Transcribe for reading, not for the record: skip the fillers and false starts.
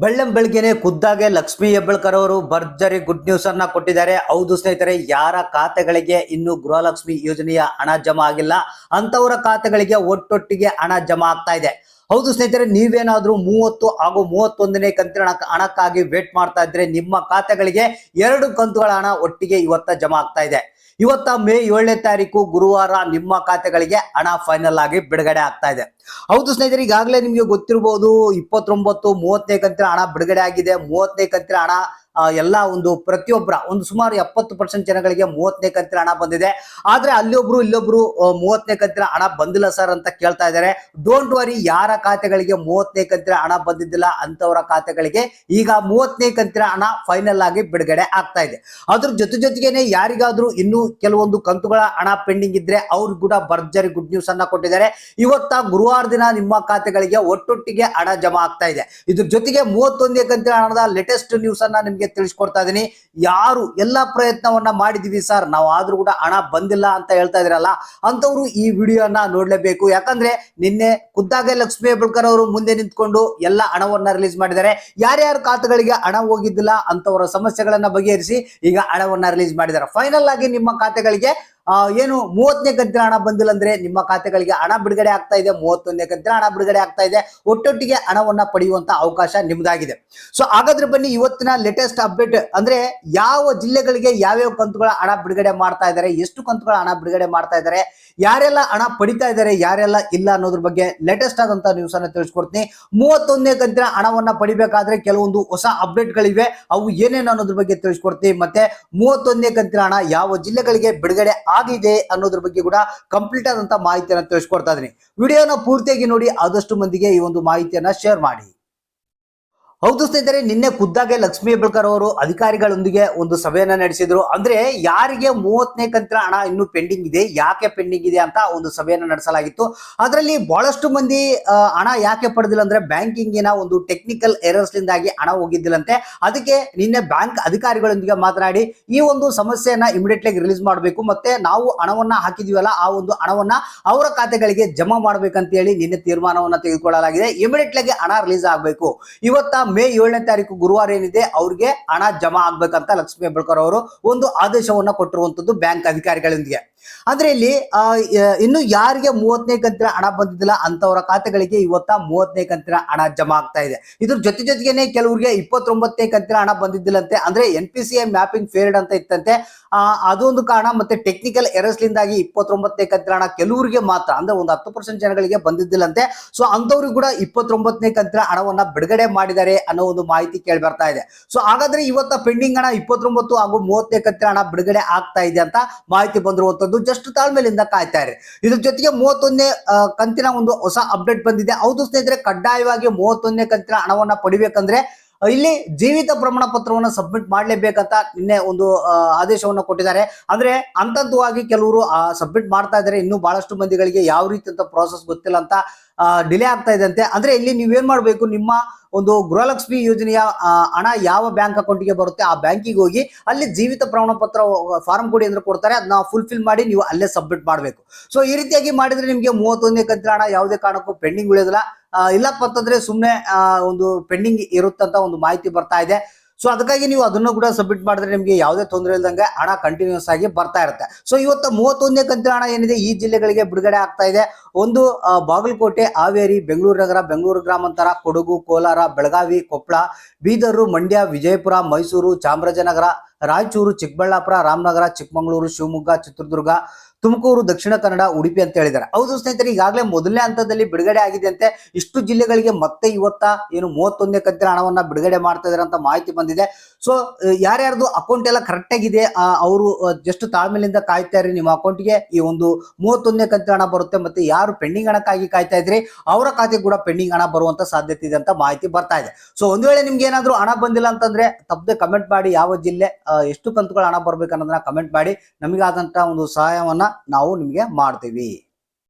ಬೆಳ್ಳಂಬೆಳಗ್ಗೆನೆ ಖುದ್ದಾಗೆ ಲಕ್ಷ್ಮೀ ಹೆಬ್ಬಾಳ್ಕರ್ ಅವರು ಭರ್ಜರಿ good news ಅನ್ನ ಕೊಟ್ಟಿದ್ದಾರೆ. ಹೌದು ಸ್ನೇಹಿತರೆ, ಯಾರ ಖಾತೆಗಳಿಗೆ ಇನ್ನು ಗೃಹಲಕ್ಷ್ಮಿ ಯೋಜನೆಯ ಹಣ ಜಮಾ ಆಗಿಲ್ಲ ಅಂತವರ ಖಾತೆಗಳಿಗೆ ಒಟ್ಟೊಟ್ಟಿಗೆ ಹಣ ಜಮಾ ಆಗ್ತಾ ಇದೆ. ಹೌದು ಸ್ನೇಹಿತರೆ, ನೀವೇನಾದ್ರೂ 30 ಹಾಗೂ 31ನೇ ಕಂತಿನ ಹಣಕ್ಕಾಗಿ ವೇಟ್ ಮಾಡ್ತಾ ಇದ್ರೆ ನಿಮ್ಮ ಖಾತೆಗಳಿಗೆ 2 ಕಂತುಗಳ ಹಣ ಒಟ್ಟಿಗೆ ಇವತ್ತ ಜಮಾ ಆಗ್ತಾ ಇದೆ. ಇವತ್ತ ಮೇ 7ನೇ ತಾರೀಕು ಗುರುವಾರ ನಿಮ್ಮ ಖಾತೆಗಳಿಗೆ ಹಣ ಫೈನಲ್ ಆಗಿ ಬಿಡುಗಡೆ ಆಗ್ತಾ ಇದೆ. ಹೌದು ಸ್ನೇಹಿತರೆ, ಈಗಾಗಲೇ ನಿಮಗೆ ಗೊತ್ತಿರಬಹುದು 29, 30ನೇ ಕಂತಿನ ಹಣ ಬಿಡುಗಡೆ ಆಗಿದೆ. 30ನೇ ಕಂತಿನ ಹಣ ಎಲ್ಲ ಒಂದು ಪ್ರತಿಯೊಬ್ಬರ ಒಂದು ಸುಮಾರು 70% ಜನಗಳಿಗೆ 30ನೇ ಕಂತಿನ ಹಣ ಬಂದಿದೆ. ಆದ್ರೆ ಅಲ್ಲೊಬ್ರು ಇಲ್ಲೊಬ್ರು 30ನೇ ಕಂತಿನ ಹಣ ಬಂದಿಲ್ಲ ಸರ್ ಅಂತ ಕೇಳ್ತಾ ಇದ್ದಾರೆ. ಡೋಂಟ್ ವರಿ, ಯಾರ ಖಾತೆಗಳಿಗೆ 30ನೇ ಕಂತಿನ ಹಣ ಬಂದಿದ್ದಿಲ್ಲ ಅಂತವರ ಖಾತೆಗಳಿಗೆ ಈಗ 30ನೇ ಕಂತಿನ ಹಣ ಫೈನಲ್ ಆಗಿ ಬಿಡುಗಡೆ ಆಗ್ತಾ ಇದೆ. ಅದ್ರ ಜೊತೆಗೇನೆ ಯಾರಿಗಾದ್ರೂ ಇನ್ನು ಕೆಲವೊಂದು ಕಂತುಗಳ ಹಣ ಪೆಂಡಿಂಗ್ ಇದ್ರೆ ಅವ್ರಿಗೆ ಕೂಡ ಭರ್ಜರಿ ಗುಡ್ ನ್ಯೂಸ್ ಅನ್ನ ಕೊಟ್ಟಿದ್ದಾರೆ. ಇವತ್ತ ಗುರುವಾರ ದಿನ ನಿಮ್ಮ ಖಾತೆಗಳಿಗೆ ಒಟ್ಟೊಟ್ಟಿಗೆ ಹಣ ಜಮಾ ಆಗ್ತಾ ಇದೆ. ಇದ್ರ ಜೊತೆಗೆ 31ನೇ ಕಂತಿನ ಹಣದ ಲೇಟೆಸ್ಟ್ ನ್ಯೂಸ್ ಅನ್ನ ನಿಮ್ಗೆ ತಿಳಿಸ್ಕೊಡ್ತಾ ಇದೀನಿ. ಯಾರು ಎಲ್ಲಾ ಪ್ರಯತ್ನವನ್ನ ಮಾಡಿದೀವಿ ಸರ್, ನಾವು ಆದ್ರೂ ಕೂಡ ಹಣ ಬಂದಿಲ್ಲ ಅಂತ ಹೇಳ್ತಾ ಇದ್ರಲ್ಲ, ಅಂತವ್ರು ಈ ವಿಡಿಯೋನ ನೋಡ್ಲೇಬೇಕು. ಯಾಕಂದ್ರೆ ನಿನ್ನೆ ಖುದ್ದಾಗೆ ಲಕ್ಷ್ಮೀ ಹೆಬ್ಬಾಳ್ಕರ್ ಅವರು ಮುಂದೆ ನಿಂತ್ಕೊಂಡು ಎಲ್ಲ ಹಣವನ್ನ ರಿಲೀಸ್ ಮಾಡಿದ್ದಾರೆ. ಯಾರ್ಯಾರ ಖಾತೆಗಳಿಗೆ ಹಣ ಹೋಗಿದ್ದಿಲ್ಲ ಅಂತವರ ಸಮಸ್ಯೆಗಳನ್ನ ಬಗೆಹರಿಸಿ ಈಗ ಹಣವನ್ನ ರಿಲೀಸ್ ಮಾಡಿದ್ದಾರೆ. ಫೈನಲ್ ಆಗಿ ನಿಮ್ಮ ಖಾತೆಗಳಿಗೆ ಏನು 30ನೇ ಕಂತಿನ ಹಣ ಬಂದಿಲ್ಲ ಅಂದ್ರೆ ನಿಮ್ಮ ಖಾತೆಗಳಿಗೆ ಹಣ ಬಿಡುಗಡೆ ಆಗ್ತಾ ಇದೆ. 31ನೇ ಕಂತಿನ ಹಣ ಬಿಡುಗಡೆ ಆಗ್ತಾ ಇದೆ. ಒಟ್ಟೊಟ್ಟಿಗೆ ಹಣವನ್ನ ಪಡೆಯುವಂತ ಅವಕಾಶ ನಿಮ್ದಾಗಿದೆ. ಸೊ ಹಾಗಾದ್ರೆ ಬನ್ನಿ, ಇವತ್ತಿನ ಲೇಟೆಸ್ಟ್ ಅಪ್ಡೇಟ್ ಅಂದ್ರೆ ಯಾವ ಜಿಲ್ಲೆಗಳಿಗೆ ಯಾವ್ಯಾವ ಕಂತುಗಳ ಹಣ ಬಿಡುಗಡೆ ಮಾಡ್ತಾ ಇದ್ದಾರೆ, ಎಷ್ಟು ಕಂತುಗಳ ಹಣ ಬಿಡುಗಡೆ ಮಾಡ್ತಾ ಇದ್ದಾರೆ, ಯಾರೆಲ್ಲ ಹಣ ಪಡಿತಾ ಇದ್ದಾರೆ, ಯಾರೆಲ್ಲ ಇಲ್ಲ ಅನ್ನೋದ್ರ ಬಗ್ಗೆ ಲೇಟೆಸ್ಟ್ ಆದಂತ ನ್ಯೂಸ್ ಅನ್ನ ತಿಳಿಸ್ಕೊಡ್ತೀನಿ. 31ನೇ ಕಂತಿನ ಹಣವನ್ನ ಪಡಿಬೇಕಾದ್ರೆ ಕೆಲವೊಂದು ಹೊಸ ಅಪ್ಡೇಟ್ ಗಳಿವೆ, ಅವು ಏನೇನು ಅನ್ನೋದ್ರ ಬಗ್ಗೆ ತಿಳಿಸ್ಕೊಡ್ತೀನಿ. ಮತ್ತೆ 31ನೇ ಕಂತಿನ ಹಣ ಯಾವ ಜಿಲ್ಲೆಗಳಿಗೆ ಬಿಡುಗಡೆ ಆಗಿದೆ ಅನ್ನೋದ್ರ ಬಗ್ಗೆ ಕೂಡ ಕಂಪ್ಲೀಟ್ ಆದಂತ ಮಾಹಿತಿಯನ್ನು ತಿಳಿಸ್ಕೊಡ್ತಾ ಇದೀನಿ. ವಿಡಿಯೋನ ಪೂರ್ತಿಯಾಗಿ ನೋಡಿ, ಆದಷ್ಟು ಮಂದಿಗೆ ಈ ಒಂದು ಮಾಹಿತಿಯನ್ನ ಶೇರ್ ಮಾಡಿ. ಹೌದು ಸ್ನೇಹಿತರೆ, ನಿನ್ನೆ ಖುದ್ದಾಗೆ ಲಕ್ಷ್ಮೀ ಹೆಬ್ಬಾಳ್ಕರ್ ಅವರು ಅಧಿಕಾರಿಗಳೊಂದಿಗೆ ಒಂದು ಸಭೆಯನ್ನ ನಡೆಸಿದ್ರು. ಅಂದ್ರೆ ಯಾರಿಗೆ 30ನೇ ಕಂತಿನ ಹಣ ಇನ್ನು ಪೆಂಡಿಂಗ್ ಇದೆ, ಯಾಕೆ ಪೆಂಡಿಂಗ್ ಇದೆ ಅಂತ ಒಂದು ಸಭೆಯನ್ನ ನಡೆಸಲಾಗಿತ್ತು. ಅದರಲ್ಲಿ ಬಹಳಷ್ಟು ಮಂದಿ ಹಣ ಯಾಕೆ ಪಡೆದಿಲ್ಲ ಅಂದ್ರೆ ಬ್ಯಾಂಕಿಂಗಿನ ಒಂದು ಟೆಕ್ನಿಕಲ್ ಎರರ್ಸ್ ಲಿಂದಾಗಿ ಹಣ ಹೋಗಿದ್ದಿಲ್ಲಂತೆ. ಅದಕ್ಕೆ ನಿನ್ನೆ ಬ್ಯಾಂಕ್ ಅಧಿಕಾರಿಗಳೊಂದಿಗೆ ಮಾತನಾಡಿ ಈ ಒಂದು ಸಮಸ್ಯೆಯನ್ನ ಇಮಿಡಿಯೇಟ್ಲಿ ರಿಲೀಸ್ ಮಾಡಬೇಕು, ಮತ್ತೆ ನಾವು ಹಣವನ್ನ ಹಾಕಿದೀವಲ್ಲ ಆ ಒಂದು ಹಣವನ್ನ ಅವರ ಖಾತೆಗಳಿಗೆ ಜಮಾ ಮಾಡ್ಬೇಕಂತ ಹೇಳಿ ನಿನ್ನೆ ತೀರ್ಮಾನವನ್ನ ತೆಗೆದುಕೊಳ್ಳಲಾಗಿದೆ. ಇಮಿಡಿಯೇಟ್ಲಿ ಹಣ ರಿಲೀಸ್ ಆಗಬೇಕು. ಇವತ್ತ ಮೇ 7ನೇ ತಾರೀಕು ಗುರುವಾರ ಏನಿದೆ ಅವ್ರಿಗೆ ಹಣ ಜಮಾ ಆಗ್ಬೇಕಂತ ಲಕ್ಷ್ಮೀ ಹೆಬ್ಬಾಳ್ಕರ್ ಅವರು ಒಂದು ಆದೇಶವನ್ನ ಕೊಟ್ಟಿರುವಂತದ್ದು ಬ್ಯಾಂಕ್ ಅಧಿಕಾರಿಗಳೊಂದಿಗೆ. ಅಂದ್ರೆ ಇಲ್ಲಿ ಇನ್ನು ಯಾರಿಗೆ 30ನೇ ಕಂತಿನ ಹಣ ಬಂದಿದ್ದಿಲ್ಲ ಅಂತವರ ಖಾತೆಗಳಿಗೆ ಇವತ್ತ 30ನೇ ಕಂತಿನ ಹಣ ಜಮಾ ಆಗ್ತಾ ಇದೆ. ಇದ್ರ ಜೊತೆಗೇನೆ ಕೆಲವರಿಗೆ 29ನೇ ಕಂತಿನ ಹಣ ಬಂದಿದ್ದಿಲ್ಲಂತೆ. ಅಂದ್ರೆ NPCI ಮ್ಯಾಪಿಂಗ್ ಫೇಲ್ಡ್ ಅಂತ ಇತ್ತಂತೆ, ಅದೊಂದು ಕಾರಣ. ಮತ್ತೆ ಟೆಕ್ನಿಕಲ್ ಎರರ್ಸ್ ಲಿಂದಾಗಿ 29ನೇ ಕಂತಿನ ಹಣ ಕೆಲವರಿಗೆ ಮಾತ್ರ, ಅಂದ್ರೆ ಒಂದು 10% ಜನಗಳಿಗೆ ಬಂದಿದ್ದಿಲ್ಲಂತೆ. ಸೊ ಅಂತವ್ರಿಗೆ ಕೂಡ 29ನೇ ಕಂತಿನ ಹಣವನ್ನ ಬಿಡುಗಡೆ ಮಾಡಿದ್ದಾರೆ ಅನ್ನೋ ಒಂದು ಮಾಹಿತಿ ಕೇಳಿ ಬರ್ತಾ ಇದೆ. ಸೊ ಹಾಗಾದ್ರೆ ಇವತ್ತ ಪೆಂಡಿಂಗ್ ಹಣ 29 ಹಾಗೂ 30ನೇ ಕಂತಿನ ಹಣ ಬಿಡುಗಡೆ ಆಗ್ತಾ ಇದೆ ಅಂತ ಮಾಹಿತಿ ಬಂದಿರುವಂತದ್ದು. ಜಸ್ಟ್ ತಾಳ್ಮೆಯಿಂದ ಕಾಯ್ತಾ ಇರಿ. ಇದ್ರ ಜೊತೆಗೆ 31ನೇ ಕಂತಿನ ಒಂದು ಹೊಸ ಅಪ್ಡೇಟ್ ಬಂದಿದೆ. ಹೌದು ಸ್ನೇಹಿತರೆ, ಕಡ್ಡಾಯವಾಗಿ 31ನೇ ಕಂತಿನ ಹಣವನ್ನ ಪಡಿಬೇಕಂದ್ರೆ ಇಲ್ಲಿ ಜೀವಿತ ಪ್ರಮಾಣ ಪತ್ರವನ್ನು ಸಬ್ಮಿಟ್ ಮಾಡ್ಲೇಬೇಕಂತ ನಿನ್ನೆ ಒಂದು ಆದೇಶವನ್ನ ಕೊಟ್ಟಿದ್ದಾರೆ. ಅಂದ್ರೆ ಹಂತವಾಗಿ ಕೆಲವರು ಸಬ್ಮಿಟ್ ಮಾಡ್ತಾ ಇದ್ದಾರೆ. ಇನ್ನು ಬಹಳಷ್ಟು ಮಂದಿಗಳಿಗೆ ಯಾವ ರೀತಿ ಅಂತ ಪ್ರೋಸೆಸ್ ಗೊತ್ತಿಲ್ಲ ಅಂತ ಡಿಲೇ ಆಗ್ತಾ ಇದೆ ಅಂತೆ. ಅಂದ್ರೆ ಇಲ್ಲಿ ನೀವೇನ್ ಮಾಡ್ಬೇಕು, ನಿಮ್ಮ ಒಂದು ಗೃಹಲಕ್ಷ್ಮಿ ಯೋಜನೆಯ ಹಣ ಯಾವ ಬ್ಯಾಂಕ್ ಅಕೌಂಟ್ಗೆ ಬರುತ್ತೆ ಆ ಬ್ಯಾಂಕಿಗೆ ಹೋಗಿ ಅಲ್ಲಿ ಜೀವಿತ ಪ್ರಮಾಣ ಪತ್ರ ಫಾರ್ಮ್ ಕೊಡಿ ಅಂದ್ರೆ ಕೊಡ್ತಾರೆ. ಅದನ್ನ ಫುಲ್ಫಿಲ್ ಮಾಡಿ ನೀವು ಅಲ್ಲೇ ಸಬ್ಮಿಟ್ ಮಾಡಬೇಕು. ಸೊ ಈ ರೀತಿಯಾಗಿ ಮಾಡಿದ್ರೆ ನಿಮ್ಗೆ 31ನೇ ಕಂತಿನ ಹಣ ಯಾವುದೇ ಕಾರಣಕ್ಕೂ ಪೆಂಡಿಂಗ್ ಉಳಿಯೋದಿಲ್ಲ. ಇಲ್ಲಪ್ಪ ಅಂತಂದ್ರೆ ಸುಮ್ಮನೆ ಒಂದು ಪೆಂಡಿಂಗ್ ಇರುತ್ತಂತ ಒಂದು ಮಾಹಿತಿ ಬರ್ತಾ ಇದೆ. ಸೊ ಅದಕ್ಕಾಗಿ ನೀವು ಅದನ್ನು ಕೂಡ ಸಬ್ಮಿಟ್ ಮಾಡಿದ್ರೆ ನಿಮಗೆ ಯಾವುದೇ ತೊಂದರೆ ಇಲ್ಲದಂಗೆ ಹಣ ಕಂಟಿನ್ಯೂಸ್ ಆಗಿ ಬರ್ತಾ ಇರುತ್ತೆ. ಸೊ ಇವತ್ತು 31ನೇ ಕಂತಿನ ಹಣ ಏನಿದೆ ಈ ಜಿಲ್ಲೆಗಳಿಗೆ ಬಿಡುಗಡೆ ಆಗ್ತಾ ಇದೆ. ಒಂದು ಬಾಗಲಕೋಟೆ, ಹಾವೇರಿ, ಬೆಂಗಳೂರು ನಗರ, ಬೆಂಗಳೂರು ಗ್ರಾಮಾಂತರ, ಕೊಡಗು, ಕೋಲಾರ, ಬೆಳಗಾವಿ, ಕೊಪ್ಪಳ, ಬೀದರ್, ಮಂಡ್ಯ, ವಿಜಯಪುರ, ಮೈಸೂರು, ಚಾಮರಾಜನಗರ, ರಾಯಚೂರು, ಚಿಕ್ಕಬಳ್ಳಾಪುರ, ರಾಮನಗರ, ಚಿಕ್ಕಮಗಳೂರು, ಶಿವಮೊಗ್ಗ, ಚಿತ್ರದುರ್ಗ, ತುಮಕೂರು, ದಕ್ಷಿಣ ಕನ್ನಡ, ಉಡುಪಿ ಅಂತ ಹೇಳಿದ್ದಾರೆ. ಹೌದು ಸ್ನೇಹಿತರೆ, ಈಗಾಗಲೇ ಮೊದಲನೇ ಹಂತದಲ್ಲಿ ಬಿಡುಗಡೆ ಆಗಿದೆ ಅಂತೆ. ಇಷ್ಟು ಜಿಲ್ಲೆಗಳಿಗೆ ಮತ್ತೆ ಇವತ್ತ ಏನು 31ನೇ ಕಂತಿನ ಹಣವನ್ನ ಬಿಡುಗಡೆ ಮಾಡ್ತಾ ಇದಾರೆ ಅಂತ ಮಾಹಿತಿ ಬಂದಿದೆ. ಸೊ ಯಾರ್ಯಾರ್ದು ಅಕೌಂಟ್ ಎಲ್ಲ ಕರೆಕ್ಟ್ ಆಗಿದೆ ಅವರು ಜಸ್ಟ್ ತಾಳ್ಮೆಯಿಂದ ಕಾಯ್ತಾ ಇರಿ. ನಿಮ್ಮ ಅಕೌಂಟ್ಗೆ ಈ ಒಂದು 31ನೇ ಕಂತಿನ ಹಣ ಬರುತ್ತೆ. ಮತ್ತೆ ಯಾರು ಪೆಂಡಿಂಗ್ ಹಣಕ್ಕಾಗಿ ಕಾಯ್ತಾ ಇದ್ರಿ ಅವರ ಖಾತೆ ಕೂಡ ಪೆಂಡಿಂಗ್ ಹಣ ಬರುವಂತ ಸಾಧ್ಯತೆ ಇದೆ ಅಂತ ಮಾಹಿತಿ ಬರ್ತಾ ಇದೆ. ಸೊ ಒಂದು ವೇಳೆ ನಿಮ್ಗೆ ಏನಾದ್ರು ಹಣ ಬಂದಿಲ್ಲ ಅಂತಂದ್ರೆ ತಪ್ಪದೆ ಕಮೆಂಟ್ ಮಾಡಿ, ಯಾವ ಜಿಲ್ಲೆ ಎಷ್ಟು ಕಂತುಗಳ ಹಣ ಬರ್ಬೇಕು ಅನ್ನೋದನ್ನ ಕಮೆಂಟ್ ಮಾಡಿ. ನಮಗಾದಂತ ಒಂದು ಸಹಾಯವನ್ನ ನಾವು ನಿಮಗೆ ಮಾಡ್ತೀವಿ.